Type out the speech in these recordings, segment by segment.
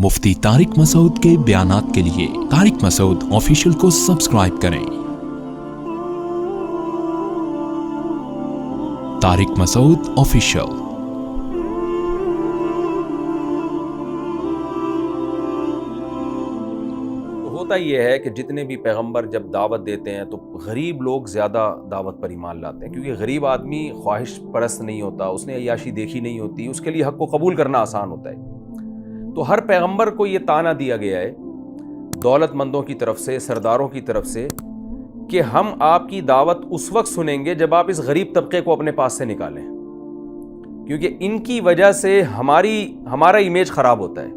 مفتی طارق مسعود کے بیانات کے لیے طارق مسعود آفیشیل کو سبسکرائب کریں۔ طارق مسعود آفیشیل۔ ہوتا یہ ہے کہ جتنے بھی پیغمبر جب دعوت دیتے ہیں تو غریب لوگ زیادہ دعوت پر ایمان لاتے ہیں، کیونکہ غریب آدمی خواہش پرست نہیں ہوتا، اس نے عیاشی دیکھی نہیں ہوتی، اس کے لیے حق کو قبول کرنا آسان ہوتا ہے۔ تو ہر پیغمبر کو یہ طعنہ دیا گیا ہے دولت مندوں کی طرف سے، سرداروں کی طرف سے، کہ ہم آپ کی دعوت اس وقت سنیں گے جب آپ اس غریب طبقے کو اپنے پاس سے نکالیں، کیونکہ ان کی وجہ سے ہمارا امیج خراب ہوتا ہے۔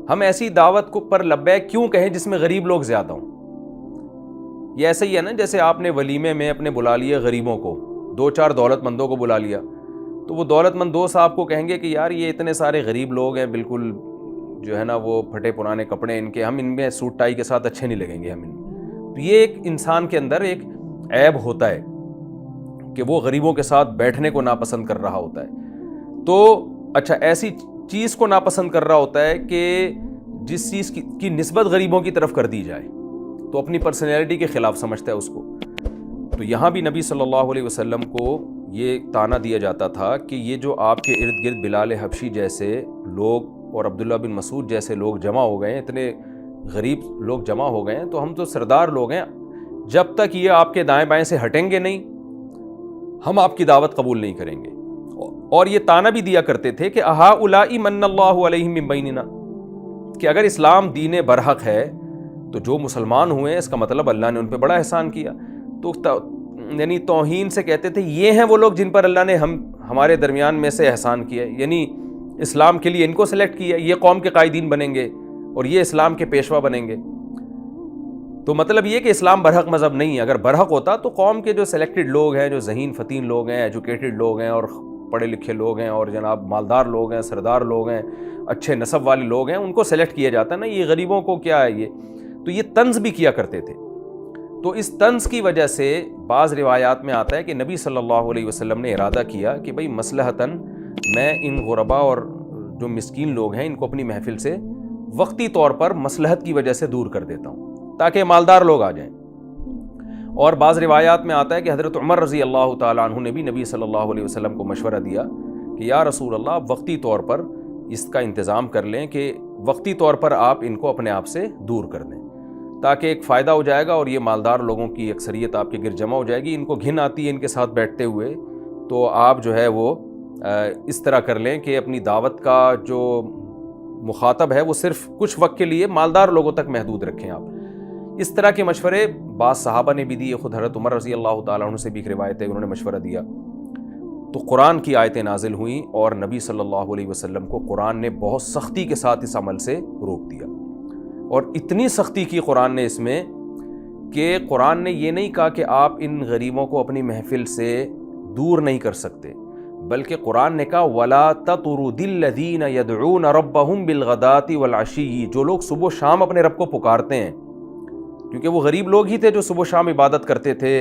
ہم ایسی دعوت کو پر لبیک کیوں کہیں جس میں غریب لوگ زیادہ ہوں؟ یہ ایسا ہی ہے نا، جیسے آپ نے ولیمے میں اپنے بلا لیے غریبوں کو، 2-4 دولت مندوں کو بلا لیا، تو وہ دولت مند دوست آپ کو کہیں گے کہ یار یہ اتنے سارے غریب لوگ ہیں، بالکل جو ہے نا وہ پھٹے پرانے کپڑے ان کے، ہم ان میں سوٹ ٹائی کے ساتھ اچھے نہیں لگیں گے ہم ان میں۔ تو یہ ایک انسان کے اندر ایک عیب ہوتا ہے کہ وہ غریبوں کے ساتھ بیٹھنے کو ناپسند کر رہا ہوتا ہے۔ تو اچھا، ایسی چیز کو ناپسند کر رہا ہوتا ہے کہ جس چیز کی نسبت غریبوں کی طرف کر دی جائے، تو اپنی پرسنالٹی کے خلاف سمجھتا ہے اس کو۔ تو یہاں بھی نبی صلی اللہ علیہ وسلم کو یہ طعنہ دیا جاتا تھا کہ یہ جو آپ کے ارد گرد بلال حبشی جیسے لوگ اور عبداللہ بن مسعود جیسے لوگ جمع ہو گئے ہیں، اتنے غریب لوگ جمع ہو گئے ہیں، تو ہم تو سردار لوگ ہیں، جب تک یہ آپ کے دائیں بائیں سے ہٹیں گے نہیں، ہم آپ کی دعوت قبول نہیں کریں گے۔ اور یہ طعنہ بھی دیا کرتے تھے کہ اہؤلاء من اللہ علیہم من بیننا، کہ اگر اسلام دین برحق ہے تو جو مسلمان ہوئے ہیں اس کا مطلب اللہ نے ان پہ بڑا احسان کیا۔ تو یعنی توہین سے کہتے تھے یہ ہیں وہ لوگ جن پر اللہ نے ہمارے درمیان میں سے احسان کیا ہے، یعنی اسلام کے لیے ان کو سلیکٹ کیا، یہ قوم کے قائدین بنیں گے اور یہ اسلام کے پیشوا بنیں گے۔ تو مطلب یہ کہ اسلام برحق مذہب نہیں ہے، اگر برحق ہوتا تو قوم کے جو سلیکٹڈ لوگ ہیں، جو ذہین فتین لوگ ہیں، ایجوکیٹڈ لوگ ہیں اور پڑھے لکھے لوگ ہیں اور جناب مالدار لوگ ہیں، سردار لوگ ہیں، اچھے نسب والے لوگ ہیں، ان کو سلیکٹ کیا جاتا ہے نا، یہ غریبوں کو کیا ہے یہ؟ تو یہ طنز بھی کیا کرتے تھے۔ تو اس طنز کی وجہ سے بعض روایات میں آتا ہے کہ نبی صلی اللہ علیہ وسلم نے ارادہ کیا کہ بھئی مصلحتاً میں ان غربا اور جو مسکین لوگ ہیں ان کو اپنی محفل سے وقتی طور پر مصلحت کی وجہ سے دور کر دیتا ہوں تاکہ مالدار لوگ آ جائیں۔ اور بعض روایات میں آتا ہے کہ حضرت عمر رضی اللہ تعالیٰ عنہ نے بھی نبی صلی اللہ علیہ وسلم کو مشورہ دیا کہ یا رسول اللہ، آپ وقتی طور پر اس کا انتظام کر لیں کہ وقتی طور پر آپ ان کو اپنے آپ سے دور کر دیں، تاکہ ایک فائدہ ہو جائے گا اور یہ مالدار لوگوں کی اکثریت آپ کے گرد جمع ہو جائے گی، ان کو گھن آتی ہے ان کے ساتھ بیٹھتے ہوئے، تو آپ جو ہے وہ اس طرح کر لیں کہ اپنی دعوت کا جو مخاطب ہے وہ صرف کچھ وقت کے لیے مالدار لوگوں تک محدود رکھیں آپ۔ اس طرح کے مشورے بعض صحابہ نے بھی دیے، خود حضرت عمر رضی اللہ تعالیٰ عنہ سے بھی ایک روایت ہے انہوں نے مشورہ دیا۔ تو قرآن کی آیتیں نازل ہوئیں اور نبی صلی اللہ علیہ وسلم کو قرآن نے بہت سختی کے ساتھ اس عمل سے روک دیا، اور اتنی سختی کی قرآن نے اس میں کہ قرآن نے یہ نہیں کہا کہ آپ ان غریبوں کو اپنی محفل سے دور نہیں کر سکتے، بلکہ قرآن نے کہا وَلَا تَطْرُدِ الَّذِينَ يَدْعُونَ رَبَّهُمْ بِالْغَدَاةِ وَالْعَشِيِّ، جو لوگ صبح و شام اپنے رب کو پکارتے ہیں، کیونکہ وہ غریب لوگ ہی تھے جو صبح و شام عبادت کرتے تھے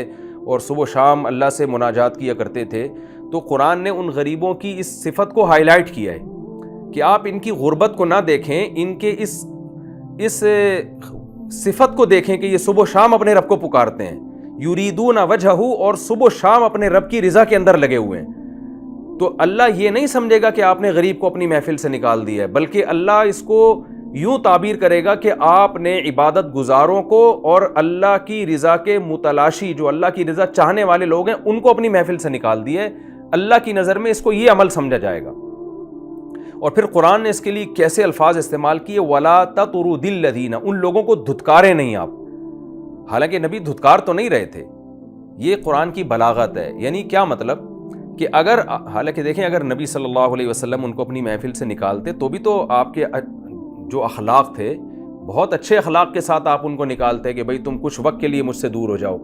اور صبح و شام اللہ سے مناجات کیا کرتے تھے۔ تو قرآن نے ان غریبوں کی اس صفت کو ہائی لائٹ کیا ہے کہ آپ ان کی غربت کو نہ دیکھیں، ان کے اس صفت کو دیکھیں کہ یہ صبح و شام اپنے رب کو پکارتے ہیں، یریدون وجہہ، اور صبح و شام اپنے رب کی رضا کے اندر لگے ہوئے ہیں۔ تو اللہ یہ نہیں سمجھے گا کہ آپ نے غریب کو اپنی محفل سے نکال دیا ہے، بلکہ اللہ اس کو یوں تعبیر کرے گا کہ آپ نے عبادت گزاروں کو اور اللہ کی رضا کے متلاشی، جو اللہ کی رضا چاہنے والے لوگ ہیں، ان کو اپنی محفل سے نکال دیا ہے۔ اللہ کی نظر میں اس کو یہ عمل سمجھا جائے گا۔ اور پھر قرآن نے اس کے لیے کیسے الفاظ استعمال کیے، وَلَا تَطْرُدِ الَّذِينَ، ان لوگوں کو دھتکارے نہیں آپ، حالانکہ نبی دھتکار تو نہیں رہے تھے، یہ قرآن کی بلاغت ہے۔ یعنی کیا مطلب کہ حالانکہ دیکھیں اگر نبی صلی اللہ علیہ وسلم ان کو اپنی محفل سے نکالتے تو بھی تو آپ کے جو اخلاق تھے، بہت اچھے اخلاق کے ساتھ آپ ان کو نکالتے کہ بھئی تم کچھ وقت کے لیے مجھ سے دور ہو جاؤ،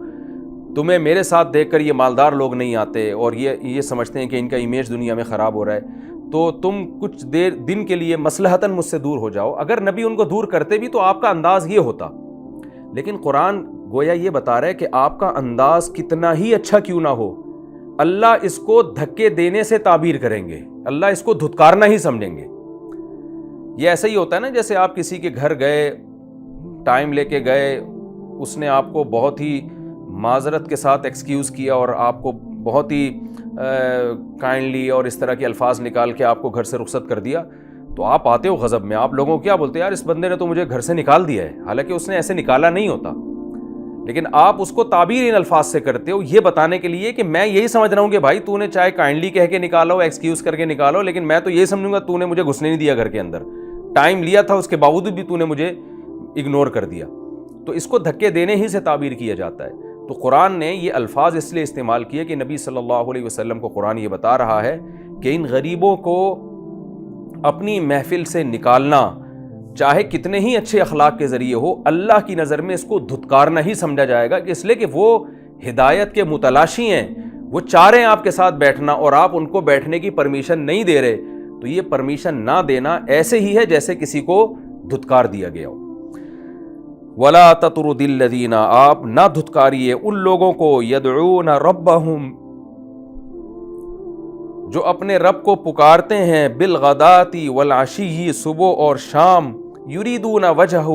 تمہیں میرے ساتھ دیکھ کر یہ مالدار لوگ نہیں آتے اور یہ سمجھتے ہیں کہ ان کا امیج دنیا میں خراب ہو رہا ہے، تو تم کچھ دن کے لیے مصلحتاً مجھ سے دور ہو جاؤ۔ اگر نبی ان کو دور کرتے بھی تو آپ کا انداز یہ ہوتا، لیکن قرآن گویا یہ بتا رہا ہے کہ آپ کا انداز کتنا ہی اچھا کیوں نہ ہو، اللہ اس کو دھکے دینے سے تعبیر کریں گے، اللہ اس کو دھتکارنا ہی سمجھیں گے۔ یہ ایسا ہی ہوتا ہے نا جیسے آپ کسی کے گھر گئے, ٹائم لے کے گئے, اس نے آپ کو بہت ہی معذرت کے ساتھ ایکسکیوز کیا اور آپ کو بہت ہی کائنڈلی اور اس طرح کے الفاظ نکال کے آپ کو گھر سے رخصت کر دیا, تو آپ آتے ہو غضب میں, آپ لوگوں کو کیا بولتے ہیں, یار اس بندے نے تو مجھے گھر سے نکال دیا ہے, حالانکہ اس نے ایسے نکالا نہیں ہوتا, لیکن آپ اس کو تعبیر ان الفاظ سے کرتے ہو یہ بتانے کے لیے کہ میں یہی سمجھ رہا ہوں کہ بھائی تو نے چاہے کائنڈلی کہہ کے نکالو, ایکسکیوز کر کے نکالو, لیکن میں تو یہ سمجھوں گا تو نے مجھے گھسنے نہیں دیا گھر کے اندر, ٹائم لیا تھا اس کے باوجود بھی تو نے مجھے اگنور کر دیا. تو اس کو دھکے دینے ہی سے تعبیر کیا جاتا ہے. تو قرآن نے یہ الفاظ اس لیے استعمال کیے کہ نبی صلی اللہ علیہ وسلم کو قرآن یہ بتا رہا ہے کہ ان غریبوں کو اپنی محفل سے نکالنا, چاہے کتنے ہی اچھے اخلاق کے ذریعے ہو, اللہ کی نظر میں اس کو دھتکارنا ہی سمجھا جائے گا, کہ اس لیے کہ وہ ہدایت کے متلاشی ہیں, وہ چاہ رہے ہیں آپ کے ساتھ بیٹھنا اور آپ ان کو بیٹھنے کی پرمیشن نہیں دے رہے, تو یہ پرمیشن نہ دینا ایسے ہی ہے جیسے کسی کو دھتکار دیا گیا ہو. وَلَا تَطْرُدِ الَّذِينَ, آپ نہ دھتکاریے ان لوگوں کو, يَدْعُونَ رَبَّهُمْ, جو اپنے رب کو پکارتے ہیں, بالغداۃ والعشی, صبح اور شام, یریدون وجہہ,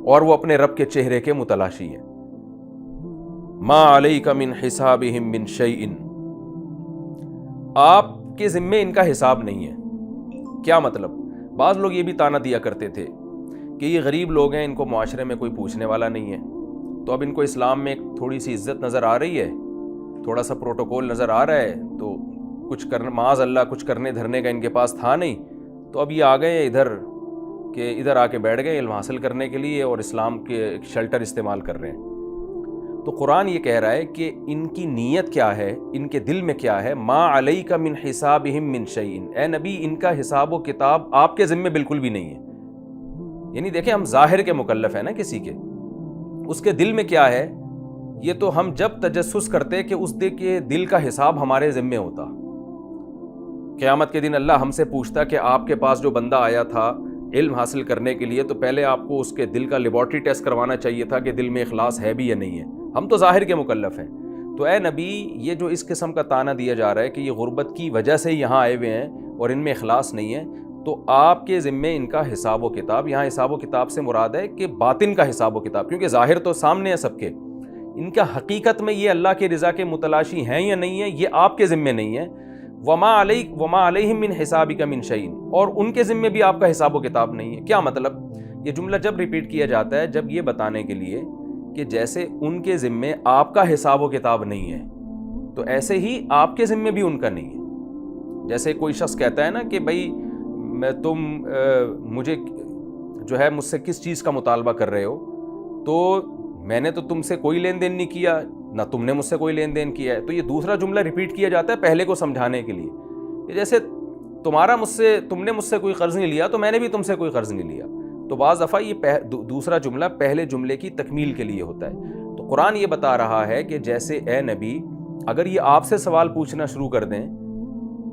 اور وہ اپنے رب کے چہرے کے متلاشی ہیں. ما علیک من حسابہم من شیء, آپ کے ذمے ان کا حساب نہیں ہے. کیا مطلب؟ بعض لوگ یہ بھی طعنہ دیا کرتے تھے کہ یہ غریب لوگ ہیں, ان کو معاشرے میں کوئی پوچھنے والا نہیں ہے, تو اب ان کو اسلام میں تھوڑی سی عزت نظر آ رہی ہے, تھوڑا سا پروٹوکول نظر آ رہا ہے, تو کچھ کرنے, معاذ اللہ کچھ کرنے دھرنے کا ان کے پاس تھا نہیں, تو اب یہ آ گئے ادھر کہ ادھر آ کے بیٹھ گئے علم حاصل کرنے کے لیے اور اسلام کے شیلٹر استعمال کر رہے ہیں. تو قرآن یہ کہہ رہا ہے کہ ان کی نیت کیا ہے, ان کے دل میں کیا ہے. ما علیک من حسابہم من شیء, اے نبی ان کا حساب و کتاب آپ کے ذمے بالکل بھی نہیں ہے. یعنی دیکھیں ہم ظاہر کے مکلف ہیں نا کسی کے, اس کے دل میں کیا ہے یہ تو ہم جب تجسس کرتے کہ اس کے دل کا حساب ہمارے ذمے ہوتا. قیامت کے دن اللہ ہم سے پوچھتا کہ آپ کے پاس جو بندہ آیا تھا علم حاصل کرنے کے لیے, تو پہلے آپ کو اس کے دل کا لیبارٹری ٹیسٹ کروانا چاہیے تھا کہ دل میں اخلاص ہے بھی یا نہیں ہے. ہم تو ظاہر کے مکلف ہیں. تو اے نبی یہ جو اس قسم کا طعنہ دیا جا رہا ہے کہ یہ غربت کی وجہ سے یہاں آئے ہوئے ہیں اور ان میں اخلاص نہیں ہے, تو آپ کے ذمے ان کا حساب و کتاب. یہاں حساب و کتاب سے مراد ہے کہ باطن کا حساب و کتاب, کیونکہ ظاہر تو سامنے ہے سب کے, ان کا حقیقت میں یہ اللہ کے رضا کے متلاشی ہیں یا نہیں ہے یہ آپ کے ذمے نہیں ہے. وما علیہم من حسابک من شیء, اور ان کے ذمے بھی آپ کا حساب و کتاب نہیں ہے. کیا مطلب؟ یہ جملہ جب ریپیٹ کیا جاتا ہے جب یہ بتانے کے لیے کہ جیسے ان کے ذمے آپ کا حساب و کتاب نہیں ہے, تو ایسے ہی آپ کے ذمے بھی ان کا نہیں ہے. جیسے کوئی شخص کہتا ہے نا کہ بھائی تم مجھے جو ہے مجھ سے کس چیز کا مطالبہ کر رہے ہو, تو میں نے تو تم سے کوئی لین دین نہیں کیا, نہ تم نے مجھ سے کوئی لین دین کیا ہے. تو یہ دوسرا جملہ ریپیٹ کیا جاتا ہے پہلے کو سمجھانے کے لیے, کہ جیسے تم نے مجھ سے کوئی قرض نہیں لیا تو میں نے بھی تم سے کوئی قرض نہیں لیا. تو بعض دفعہ یہ دوسرا جملہ پہلے جملے کی تکمیل کے لیے ہوتا ہے. تو قرآن یہ بتا رہا ہے کہ جیسے اے نبی اگر یہ آپ سے سوال پوچھنا شروع کر دیں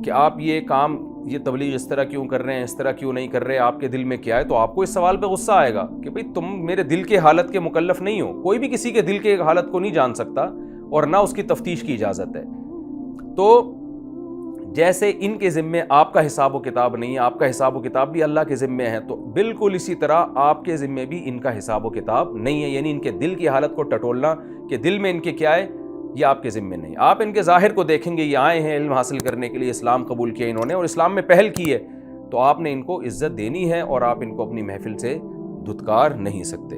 کہ آپ یہ کام, یہ تبلیغ اس طرح کیوں کر رہے ہیں, اس طرح کیوں نہیں کر رہے, آپ کے دل میں کیا ہے, تو آپ کو اس سوال پہ غصہ آئے گا کہ بھئی تم میرے دل کے حالت کے مکلف نہیں ہو. کوئی بھی کسی کے دل کے حالت کو نہیں جان سکتا اور نہ اس کی تفتیش کی اجازت ہے. تو جیسے ان کے ذمے آپ کا حساب و کتاب نہیں ہے, آپ کا حساب و کتاب بھی اللہ کے ذمے ہے, تو بالکل اسی طرح آپ کے ذمے بھی ان کا حساب و کتاب نہیں ہے. یعنی ان کے دل کی حالت کو ٹٹولنا کہ دل میں ان کے کیا ہے یہ آپ کے ذمے نہیں. آپ ان کے ظاہر کو دیکھیں گے, یہ آئے ہیں علم حاصل کرنے کے لیے, اسلام قبول کیا انہوں نے اور اسلام میں پہل کی ہے, تو آپ نے ان کو عزت دینی ہے اور آپ ان کو اپنی محفل سے دھتکار نہیں سکتے.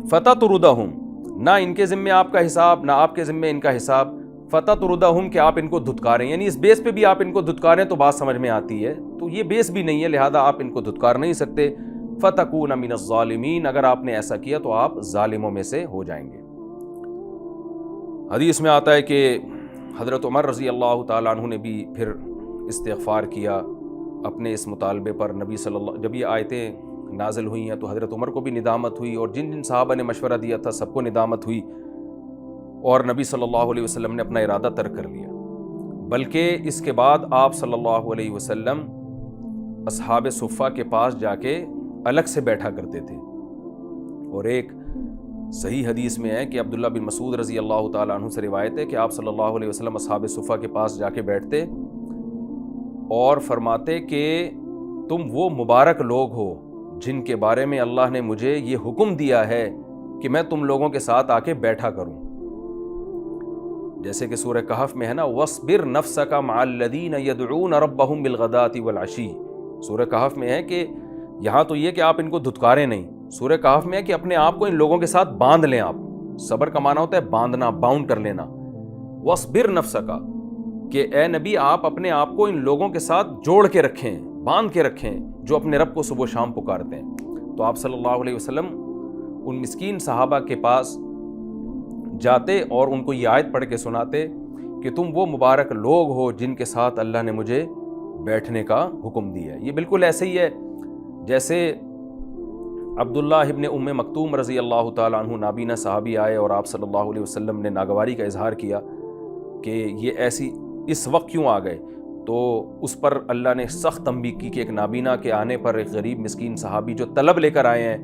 فتطردہم, نہ ان کے ذمے آپ کا حساب نہ آپ کے ذمے ان کا حساب. فتطردہم کہ آپ ان کو دھتکاریں, یعنی اس بیس پہ بھی آپ ان کو دھتکاریں تو بات سمجھ میں آتی ہے, تو یہ بیس بھی نہیں ہے, لہذا آپ ان کو دھتکار نہیں سکتے. فتکون من الظالمین, اگر آپ نے ایسا کیا تو آپ ظالموں میں سے ہو جائیں گے. حدیث میں آتا ہے کہ حضرت عمر رضی اللہ تعالیٰ عنہ نے بھی پھر استغفار کیا اپنے اس مطالبے پر. نبی صلی اللہ جب یہ آیتیں نازل ہوئی ہیں تو حضرت عمر کو بھی ندامت ہوئی اور جن جن صحابہ نے مشورہ دیا تھا سب کو ندامت ہوئی, اور نبی صلی اللہ علیہ وسلم نے اپنا ارادہ ترک کر لیا. بلکہ اس کے بعد آپ صلی اللہ علیہ وسلم اصحاب صفہ کے پاس جا کے الگ سے بیٹھا کرتے تھے. اور ایک صحیح حدیث میں ہے کہ عبداللہ بن مسعود رضی اللہ تعالیٰ عنہ سے روایت ہے کہ آپ صلی اللہ علیہ وسلم اصحاب صفہ کے پاس جا کے بیٹھتے اور فرماتے کہ تم وہ مبارک لوگ ہو جن کے بارے میں اللہ نے مجھے یہ حکم دیا ہے کہ میں تم لوگوں کے ساتھ آ کے بیٹھا کروں. جیسے کہ سورہ کہف میں ہے نا وَاصْبِرْ نَفْسَكَ مَعَ الَّذِينَ يَدْعُونَ رَبَّهُمْ بِالْغَدَاةِ وَالْعَشِيِّ. سورہ کہف میں ہے کہ یہاں تو یہ کہ آپ ان کو دھتکاریں نہیں، سورہ کہف میں ہے کہ اپنے آپ کو ان لوگوں کے ساتھ باندھ لیں. آپ صبر کا معنی ہوتا ہے باندھنا، باؤنڈ کر لینا. وَاصْبِرْ نَفْسَكَ کہ اے نبی آپ اپنے آپ کو ان لوگوں کے ساتھ جوڑ کے رکھیں، باندھ کے رکھیں جو اپنے رب کو صبح و شام پکارتے ہیں. تو آپ صلی اللہ علیہ وسلم ان مسکین صحابہ کے پاس جاتے اور ان کو یہ آیت پڑھ کے سناتے کہ تم وہ مبارک لوگ ہو جن کے ساتھ اللہ نے مجھے بیٹھنے کا حکم دیا ہے. یہ بالکل ایسے ہی ہے جیسے عبداللہ ابن ام مکتوم رضی اللہ تعالیٰ عنہ نابینا صحابی آئے اور آپ صلی اللہ علیہ وسلم نے ناگواری کا اظہار کیا کہ یہ ایسی اس وقت کیوں آ گئے. تو اس پر اللہ نے سخت تنبیہ کی کہ ایک نابینا کے آنے پر ایک غریب مسکین صحابی جو طلب لے کر آئے ہیں،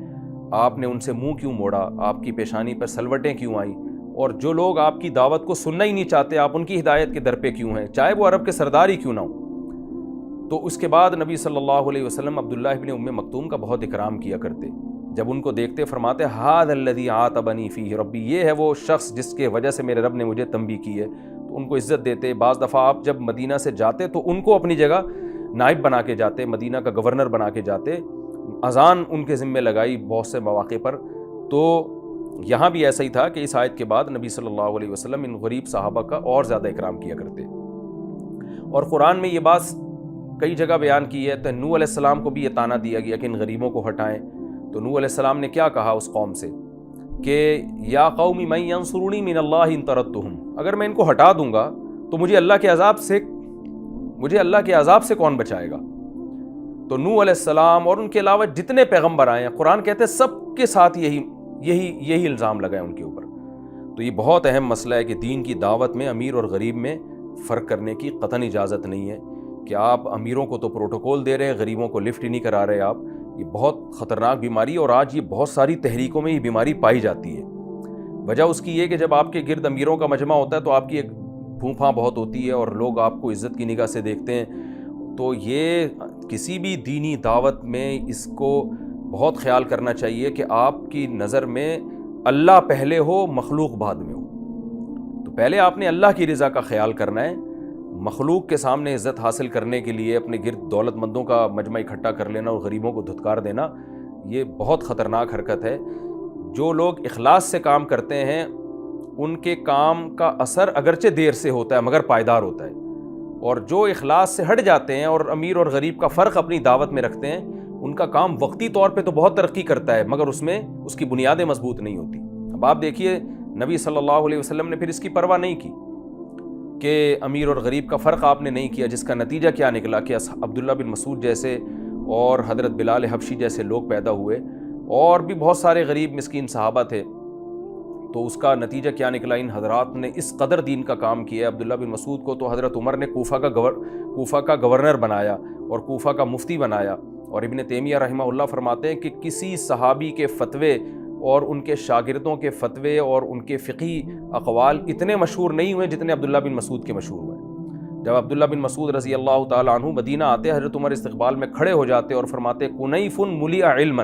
آپ نے ان سے منہ کیوں موڑا، آپ کی پیشانی پر سلوٹیں کیوں آئیں، اور جو لوگ آپ کی دعوت کو سننا ہی نہیں چاہتے آپ ان کی ہدایت کے در پہ کیوں ہیں، چاہے وہ عرب کے سردار ہی کیوں نہ ہوں. تو اس کے بعد نبی صلی اللہ علیہ وسلم عبداللہ ابن ام مکتوم کا بہت اکرام کیا کرتے. جب ان کو دیکھتے فرماتے ھذا الذی عاتبنی فیہ ربی، یہ ہے وہ شخص جس کے وجہ سے میرے رب نے مجھے تنبیہ کی ہے. تو ان کو عزت دیتے. بعض دفعہ آپ جب مدینہ سے جاتے تو ان کو اپنی جگہ نائب بنا کے جاتے، مدینہ کا گورنر بنا کے جاتے، اذان ان کے ذمہ لگائی بہت سے مواقع پر. تو یہاں بھی ایسا ہی تھا کہ اس آیت کے بعد نبی صلی اللہ علیہ وسلم ان غریب صحابہ کا اور زیادہ اکرام کیا کرتے. اور قرآن میں یہ بات کئی جگہ بیان کی ہے. تو نوح علیہ السلام کو بھی یہ طعنہ دیا گیا کہ ان غریبوں کو ہٹائیں. تو نوح علیہ السلام نے کیا کہا اس قوم سے کہ یا قوم من ینصرونی من اللہ ان طردتہم، اگر میں ان کو ہٹا دوں گا تو مجھے اللہ کے عذاب سے کون بچائے گا. تو نوح علیہ السلام اور ان کے علاوہ جتنے پیغمبر آئے ہیں قرآن کہتے ہیں سب کے ساتھ یہی الزام لگائے ان کے اوپر. تو یہ بہت اہم مسئلہ ہے کہ دین کی دعوت میں امیر اور غریب میں فرق کرنے کی قطعاً اجازت نہیں ہے کہ آپ امیروں کو تو پروٹوکول دے رہے ہیں، غریبوں کو لفٹ ہی نہیں کرا رہے آپ. یہ بہت خطرناک بیماری ہے اور آج یہ بہت ساری تحریکوں میں یہ بیماری پائی جاتی ہے. وجہ اس کی یہ کہ جب آپ کے گرد امیروں کا مجمع ہوتا ہے تو آپ کی ایک پھوں پھاں بہت ہوتی ہے اور لوگ آپ کو عزت کی نگاہ سے دیکھتے ہیں. تو یہ کسی بھی دینی دعوت میں اس کو بہت خیال کرنا چاہیے کہ آپ کی نظر میں اللہ پہلے ہو، مخلوق بعد میں ہو. تو پہلے آپ نے اللہ کی رضا کا خیال کرنا ہے. مخلوق کے سامنے عزت حاصل کرنے کے لیے اپنے گرد دولت مندوں کا مجمع اکٹھا کر لینا اور غریبوں کو دھتکار دینا، یہ بہت خطرناک حرکت ہے. جو لوگ اخلاص سے کام کرتے ہیں ان کے کام کا اثر اگرچہ دیر سے ہوتا ہے مگر پائیدار ہوتا ہے. اور جو اخلاص سے ہٹ جاتے ہیں اور امیر اور غریب کا فرق اپنی دعوت میں رکھتے ہیں ان کا کام وقتی طور پہ تو بہت ترقی کرتا ہے مگر اس میں اس کی بنیادیں مضبوط نہیں ہوتی. اب آپ دیکھیے نبی صلی اللہ علیہ وسلم نے پھر اس کی پرواہ نہیں کی کہ امیر اور غریب کا فرق آپ نے نہیں کیا، جس کا نتیجہ کیا نکلا کہ عبداللہ بن مسعود جیسے اور حضرت بلال حبشی جیسے لوگ پیدا ہوئے اور بھی بہت سارے غریب مسکین صحابہ تھے. تو اس کا نتیجہ کیا نکلا؟ ان حضرات نے اس قدر دین کا کام کیا. عبداللہ بن مسعود کو تو حضرت عمر نے کوفہ کا گورنر بنایا اور کوفہ کا مفتی بنایا. اور ابن تیمیہ رحمہ اللہ فرماتے ہیں کہ کسی صحابی کے فتوے اور ان کے شاگردوں کے فتوے اور ان کے فقہی اقوال اتنے مشہور نہیں ہوئے جتنے عبداللہ بن مسعود کے مشہور ہوئے. جب عبداللہ بن مسعود رضی اللہ تعالیٰ عنہ مدینہ آتے حضرت عمر استقبال میں کھڑے ہو جاتے اور فرماتے کنیف ملیع علما،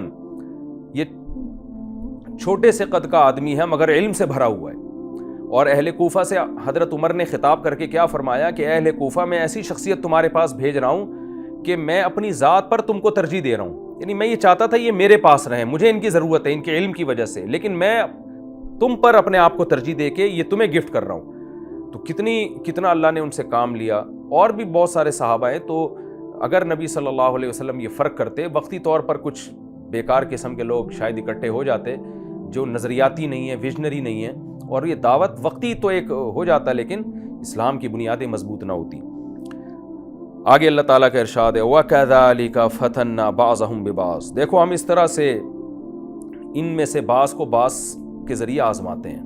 یہ چھوٹے سے قد کا آدمی ہے مگر علم سے بھرا ہوا ہے. اور اہل کوفہ سے حضرت عمر نے خطاب کر کے کیا فرمایا کہ اہل کوفہ میں ایسی شخصیت تمہارے پاس بھیج رہا ہوں کہ میں اپنی ذات پر تم کو ترجیح دے رہا ہوں. یعنی میں یہ چاہتا تھا یہ میرے پاس رہیں، مجھے ان کی ضرورت ہے ان کے علم کی وجہ سے، لیکن میں تم پر اپنے آپ کو ترجیح دے کے یہ تمہیں گفٹ کر رہا ہوں. تو کتنا اللہ نے ان سے کام لیا. اور بھی بہت سارے صحابہ ہیں. تو اگر نبی صلی اللہ علیہ وسلم یہ فرق کرتے، وقتی طور پر کچھ بیکار قسم کے لوگ شاید اکٹھے ہو جاتے جو نظریاتی نہیں ہیں، ویژنری نہیں ہیں، اور یہ دعوت وقتی تو ایک ہو جاتا لیکن اسلام کی بنیادیں مضبوط نہ ہوتی. آگے اللہ تعالیٰ کا ارشاد ہے وَكَذَلِكَ فَتَنَّا بَعْضَهُمْ بِبَعْضٍ، دیکھو ہم اس طرح سے ان میں سے بعض کو بعض کے ذریعے آزماتے ہیں.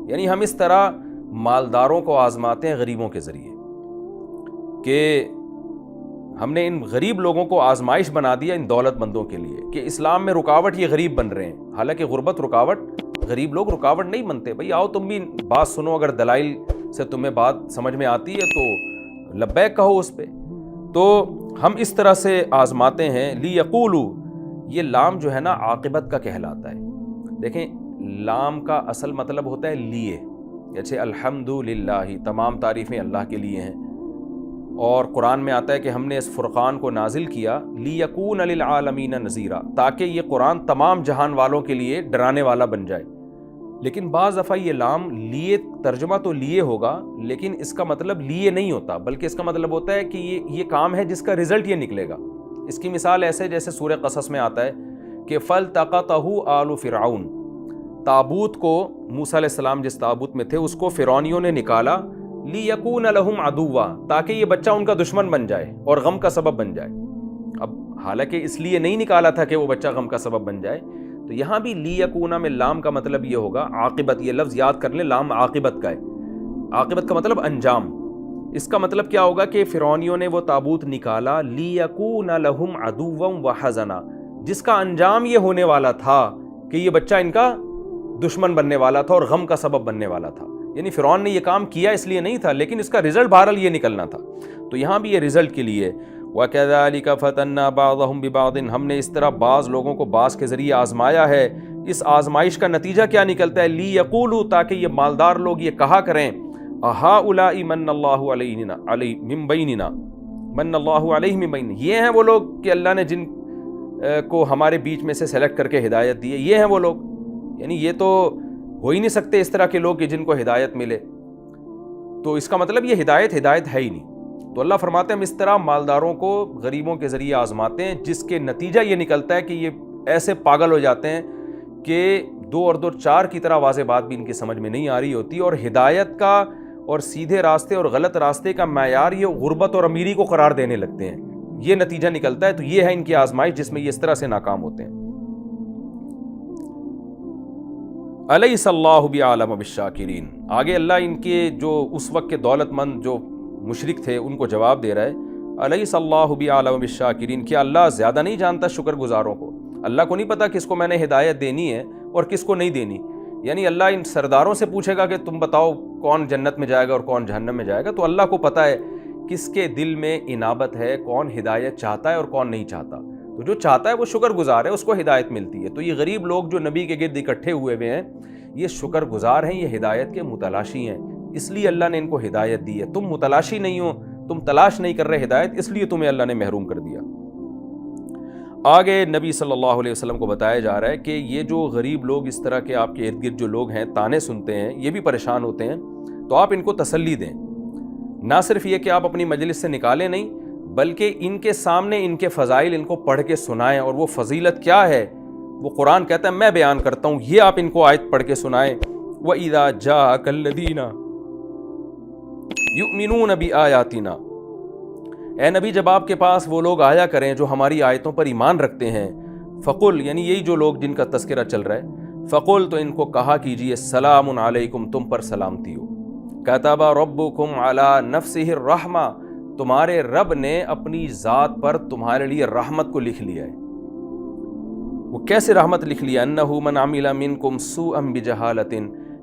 یعنی ہم اس طرح مالداروں کو آزماتے ہیں غریبوں کے ذریعے کہ ہم نے ان غریب لوگوں کو آزمائش بنا دیا ان دولت مندوں کے لیے کہ اسلام میں رکاوٹ یہ غریب بن رہے ہیں. حالانکہ غربت رکاوٹ، غریب لوگ رکاوٹ نہیں بنتے. بھئی آؤ تم بھی بات سنو، اگر دلائل سے تمہیں بات سمجھ میں آتی ہے تو لبیک کہو اس پہ. تو ہم اس طرح سے آزماتے ہیں. لیقولو، یہ لام جو ہے نا عاقبت کا کہلاتا ہے. دیکھیں لام کا اصل مطلب ہوتا ہے لیے، جیسے الحمدللہ، تمام تعریفیں اللہ کے لیے ہیں. اور قرآن میں آتا ہے کہ ہم نے اس فرقان کو نازل کیا لیکون للعالمین نذیرا، تاکہ یہ قرآن تمام جہان والوں کے لیے ڈرانے والا بن جائے. لیکن بعض دفعہ یہ لام لیے ترجمہ تو لیے ہوگا، لیکن اس کا مطلب لیے نہیں ہوتا، بلکہ اس کا مطلب ہوتا ہے کہ یہ کام ہے جس کا رزلٹ یہ نکلے گا. اس کی مثال ایسے جیسے سورہ قصص میں آتا ہے کہ فَالْتَقَطَهُ آلُ فِرْعَوْن، تابوت کو موسیٰ علیہ السلام جس تابوت میں تھے اس کو فرعونیوں نے نکالا لیکون لہم عدوا، تاکہ یہ بچہ ان کا دشمن بن جائے اور غم کا سبب بن جائے. اب حالانکہ اس لیے نہیں نکالا تھا کہ وہ بچہ غم کا سبب بن جائے. تو یہاں بھی لیکون میں لام کا مطلب یہ ہوگا عاقبت. یہ لفظ یاد کر لیں، لام عاقبت کا ہے. عاقبت کا مطلب انجام. اس کا مطلب کیا ہوگا کہ فرعونیوں نے وہ تابوت نکالا لیکون لہم عدوا وحزنا، جس کا انجام یہ ہونے والا تھا کہ یہ بچہ ان کا دشمن بننے والا تھا اور غم کا سبب بننے والا تھا. یعنی فرعون نے یہ کام کیا اس لیے نہیں تھا، لیکن اس کا رزلٹ بہرحال یہ نکلنا تھا. تو یہاں بھی یہ رزلٹ کے لیے وَكَذَلِكَ فَتَنَّا بَعْضَهُمْ بِبَعْضٍ، ہم نے اس طرح بعض لوگوں کو بعض کے ذریعے آزمایا ہے. اس آزمائش کا نتیجہ کیا نکلتا ہے؟ لِيَقُولُوا، تاکہ یہ مالدار لوگ یہ کہا کریں أَهَٰؤُلَاءِ مَنَّ اللَّهُ عَلَيْهِمْ مِن بَيْنِنَا، مَنَّ اللَّهُ عَلَيْهِمْ مِن بَيْنِنَا، یہ ہیں وہ لوگ کہ اللہ نے جن کو ہمارے بیچ میں سے سلیکٹ کر کے ہدایت دی ہے، یہ ہیں وہ لوگ. یعنی یہ تو ہو ہی نہیں سکتے اس طرح کے لوگ کہ جن کو ہدایت ملے. تو اس کا مطلب یہ ہدایت ہے ہی نہیں. تو اللہ فرماتے ہیں ہم اس طرح مالداروں کو غریبوں کے ذریعے آزماتے ہیں، جس کے نتیجہ یہ نکلتا ہے کہ یہ ایسے پاگل ہو جاتے ہیں کہ 2 اور 2 4 کی طرح واضح بات بھی ان کی سمجھ میں نہیں آ رہی ہوتی، اور ہدایت کا اور سیدھے راستے اور غلط راستے کا معیار یہ غربت اور امیری کو قرار دینے لگتے ہیں. یہ نتیجہ نکلتا ہے. تو یہ ہے ان کی آزمائش جس میں یہ اس طرح سے ناکام ہوتے ہیں. الیس اللہ بعالم بالشاکرین، آگے اللہ ان کے جو اس وقت کے دولت مند جو مشرک تھے ان کو جواب دے رہا ہے. الیس اللہ بعالم بالشاکرین، کیا اللہ زیادہ نہیں جانتا شکر گزاروں کو؟ اللہ کو نہیں پتا کس کو میں نے ہدایت دینی ہے اور کس کو نہیں دینی؟ یعنی اللہ ان سرداروں سے پوچھے گا کہ تم بتاؤ کون جنت میں جائے گا اور کون جہنم میں جائے گا؟ تو اللہ کو پتا ہے کس کے دل میں انابت ہے، کون ہدایت چاہتا ہے اور کون نہیں چاہتا. تو جو چاہتا ہے وہ شکر گزار ہے، اس کو ہدایت ملتی ہے. تو یہ غریب لوگ جو نبی کے گرد اکٹھے ہوئے ہیں یہ شکر گزار ہیں، یہ ہدایت کے متلاشی ہیں، اس لیے اللہ نے ان کو ہدایت دی ہے. تم متلاشی نہیں ہو، تم تلاش نہیں کر رہے ہدایت، اس لیے تمہیں اللہ نے محروم کر دیا. آگے نبی صلی اللہ علیہ وسلم کو بتایا جا رہا ہے کہ یہ جو غریب لوگ اس طرح کے آپ کے ارد گرد جو لوگ ہیں تانے سنتے ہیں، یہ بھی پریشان ہوتے ہیں، تو آپ ان کو تسلی دیں. نہ صرف یہ کہ آپ اپنی مجلس سے نکالیں نہیں، بلکہ ان کے سامنے ان کے فضائل ان کو پڑھ کے سنائیں. اور وہ فضیلت کیا ہے وہ قرآن کہتا ہے میں بیان کرتا ہوں، یہ آپ ان کو آیت پڑھ کے سنائیں. وَإِذَا جَاءَكَ الَّذِينَ يُؤْمِنُونَ بِآيَاتِنَا، اے نبی جب آپ کے پاس وہ لوگ آیا کریں جو ہماری آیتوں پر ایمان رکھتے ہیں، فقل، یعنی یہی جو لوگ جن کا تذکرہ چل رہا ہے، فقل، تو ان کو کہا کیجئے سلام علیکم، تم پر سلامتی ہو. کتب ربکم علی نفسہ الرحمہ، تمہارے رب نے اپنی ذات پر تمہارے لیے رحمت کو لکھ لیا ہے. وہ کیسے رحمت لکھ لیا؟ انہ من عمل منکم سوءا بجہالۃ،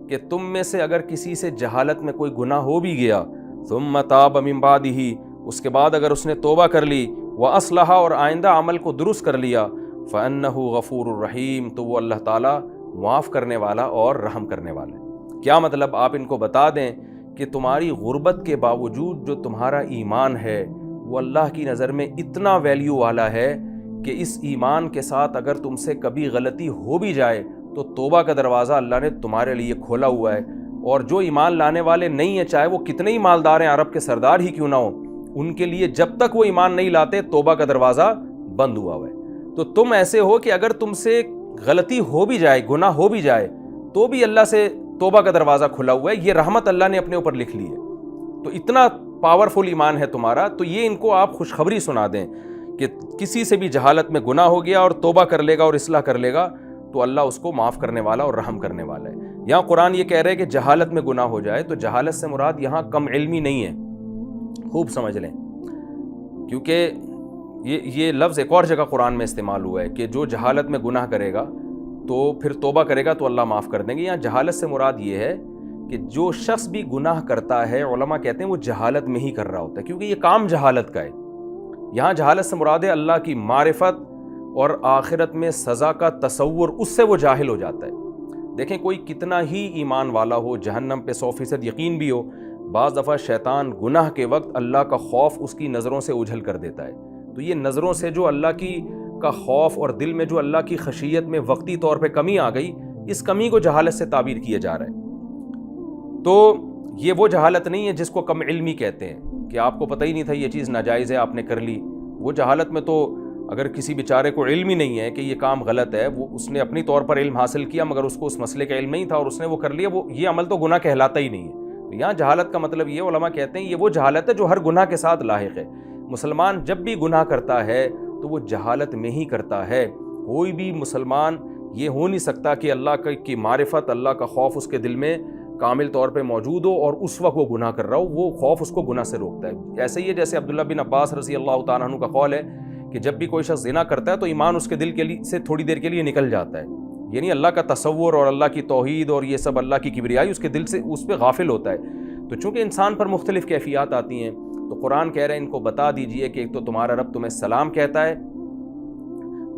کہ تم میں سے اگر کسی سے جہالت میں کوئی گناہ ہو بھی گیا، ثم تاب من بعدہ، اس کے بعد اگر اس نے توبہ کر لی، واصلح، اور آئندہ عمل کو درست کر لیا، فانہ غفور الرحیم، تو وہ اللہ تعالیٰ معاف کرنے والا اور رحم کرنے والا ہے. کیا مطلب؟ آپ ان کو بتا دیں کہ تمہاری غربت کے باوجود جو تمہارا ایمان ہے وہ اللہ کی نظر میں اتنا ویلیو والا ہے کہ اس ایمان کے ساتھ اگر تم سے کبھی غلطی ہو بھی جائے تو توبہ کا دروازہ اللہ نے تمہارے لیے کھولا ہوا ہے. اور جو ایمان لانے والے نہیں ہیں، چاہے وہ کتنے ہی مالدار ہیں، عرب کے سردار ہی کیوں نہ ہو، ان کے لیے جب تک وہ ایمان نہیں لاتے توبہ کا دروازہ بند ہوا ہوا ہے. تو تم ایسے ہو کہ اگر تم سے غلطی ہو بھی جائے، گناہ ہو بھی جائے، تو بھی اللہ سے توبہ کا دروازہ کھلا ہوا ہے. یہ رحمت اللہ نے اپنے اوپر لکھ لی ہے. تو اتنا پاورفل ایمان ہے تمہارا. تو یہ ان کو آپ خوشخبری سنا دیں کہ کسی سے بھی جہالت میں گناہ ہو گیا اور توبہ کر لے گا اور اصلاح کر لے گا تو اللہ اس کو معاف کرنے والا اور رحم کرنے والا ہے. یہاں قرآن یہ کہہ رہے ہے کہ جہالت میں گناہ ہو جائے، تو جہالت سے مراد یہاں کم علمی نہیں ہے، خوب سمجھ لیں، کیونکہ یہ لفظ ایک اور جگہ قرآن میں استعمال ہوا ہے کہ جو جہالت میں گناہ کرے گا تو پھر توبہ کرے گا تو اللہ معاف کر دیں گے. یہاں جہالت سے مراد یہ ہے کہ جو شخص بھی گناہ کرتا ہے، علماء کہتے ہیں وہ جہالت میں ہی کر رہا ہوتا ہے، کیونکہ یہ کام جہالت کا ہے. یہاں جہالت سے مراد ہے اللہ کی معرفت اور آخرت میں سزا کا تصور، اس سے وہ جاہل ہو جاتا ہے۔ دیکھیں کوئی کتنا ہی ایمان والا ہو، جہنم پہ 100% یقین بھی ہو، بعض دفعہ شیطان گناہ کے وقت اللہ کا خوف اس کی نظروں سے اوجھل کر دیتا ہے۔ تو یہ نظروں سے جو اللہ کا خوف اور دل میں جو اللہ کی خشیت میں وقتی طور پہ کمی آ گئی، اس کمی کو جہالت سے تعبیر کیا جا رہا ہے۔ تو یہ وہ جہالت نہیں ہے جس کو کم علمی کہتے ہیں، کہ آپ کو پتہ ہی نہیں تھا یہ چیز ناجائز ہے، آپ نے کر لی۔ وہ جہالت میں تو اگر کسی بیچارے کو علم ہی نہیں ہے کہ یہ کام غلط ہے، وہ اس نے اپنی طور پر علم حاصل کیا مگر اس کو اس مسئلے کا علم نہیں تھا اور اس نے وہ کر لیا، وہ یہ عمل تو گناہ کہلاتا ہی نہیں ہے۔ تو یہاں جہالت کا مطلب یہ علماء کہتے ہیں یہ وہ جہالت ہے جو ہر گناہ کے ساتھ لاحق ہے۔ مسلمان جب بھی گناہ کرتا ہے تو وہ جہالت میں ہی کرتا ہے۔ کوئی بھی مسلمان یہ ہو نہیں سکتا کہ اللہ کی معرفت، اللہ کا خوف اس کے دل میں کامل طور پہ موجود ہو اور اس وقت وہ گناہ کر رہا ہو، وہ خوف اس کو گناہ سے روکتا ہے۔ ایسے ہی ہے جیسے عبداللہ بن عباس رضی اللہ تعالیٰ عنہ کا قول ہے کہ جب بھی کوئی شخص زنا کرتا ہے تو ایمان اس کے دل کے لیے سے تھوڑی دیر کے لیے نکل جاتا ہے، یعنی اللہ کا تصور اور اللہ کی توحید اور یہ سب اللہ کی کبریائی اس کے دل سے اس پہ غافل ہوتا ہے۔ تو چونکہ انسان پر مختلف کیفیات آتی ہیں تو قرآن کہہ رہے ہیں ان کو بتا دیجئے کہ ایک تو تمہارا رب تمہیں سلام کہتا ہے،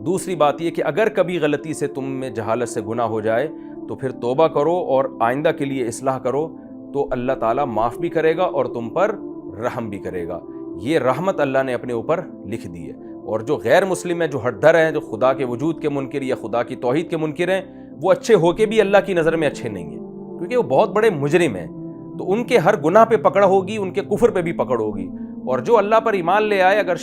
دوسری بات یہ کہ اگر کبھی غلطی سے تم میں جہالت سے گناہ ہو جائے تو پھر توبہ کرو اور آئندہ کے لیے اصلاح کرو تو اللہ تعالیٰ معاف بھی کرے گا اور تم پر رحم بھی کرے گا۔ یہ رحمت اللہ نے اپنے اوپر لکھ دی ہے۔ اور جو غیر مسلم ہیں، جو ہٹ دھر ہیں، جو خدا کے وجود کے منکر یا خدا کی توحید کے منکر ہیں، وہ اچھے ہو کے بھی اللہ کی نظر میں اچھے نہیں ہیں، کیونکہ وہ بہت بڑے مجرم ہیں۔ تو ان کے ہر گناہ پہ پکڑ ہوگی، ان کے کفر پہ بھی پکڑ ہوگی۔ اور جو اللہ پر ایمان لے آئے، اگر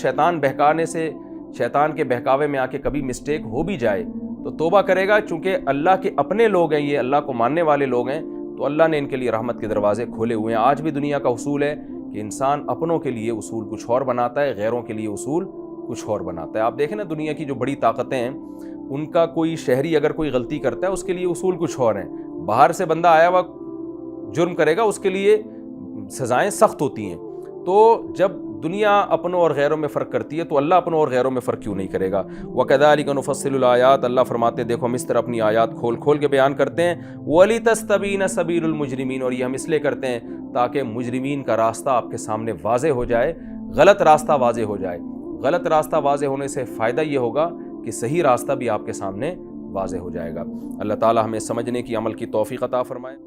شیطان کے بہکاوے میں آ کے کبھی مسٹیک ہو بھی جائے تو توبہ کرے گا، چونکہ اللہ کے اپنے لوگ ہیں، یہ اللہ کو ماننے والے لوگ ہیں، تو اللہ نے ان کے لیے رحمت کے دروازے کھولے ہوئے ہیں۔ آج بھی دنیا کا اصول ہے کہ انسان اپنوں کے لیے اصول کچھ اور بناتا ہے، غیروں کے لیے اصول کچھ اور بناتا ہے۔ آپ دیکھیں نا دنیا کی جو بڑی طاقتیں ہیں، ان کا کوئی شہری اگر کوئی غلطی کرتا ہے اس کے لیے اصول کچھ اور ہیں، باہر سے بندہ آیا ہوا جرم کرے گا اس کے لیے سزائیں سخت ہوتی ہیں۔ تو جب دنیا اپنوں اور غیروں میں فرق کرتی ہے تو اللہ اپنوں اور غیروں میں فرق کیوں نہیں کرے گا؟ وَكَذَلِكَ نُفَصِّلُ الْآيَاتِ، اللہ فرماتے ہیں دیکھو ہم اس طرح اپنی آیات کھول کھول کے بیان کرتے ہیں۔ وَلِتَسْتَبِينَ سَبِيلُ الْمُجْرِمِينَ، اور یہ ہم اس لیے کرتے ہیں تاکہ مجرمین کا راستہ آپ کے سامنے واضح ہو جائے، غلط راستہ واضح ہو جائے۔ غلط راستہ واضح ہونے سے فائدہ یہ ہوگا کہ صحیح راستہ بھی آپ کے سامنے واضح ہو جائے گا۔ اللہ تعالی ہمیں سمجھنے کی، عمل کی توفیق عطا فرمائے۔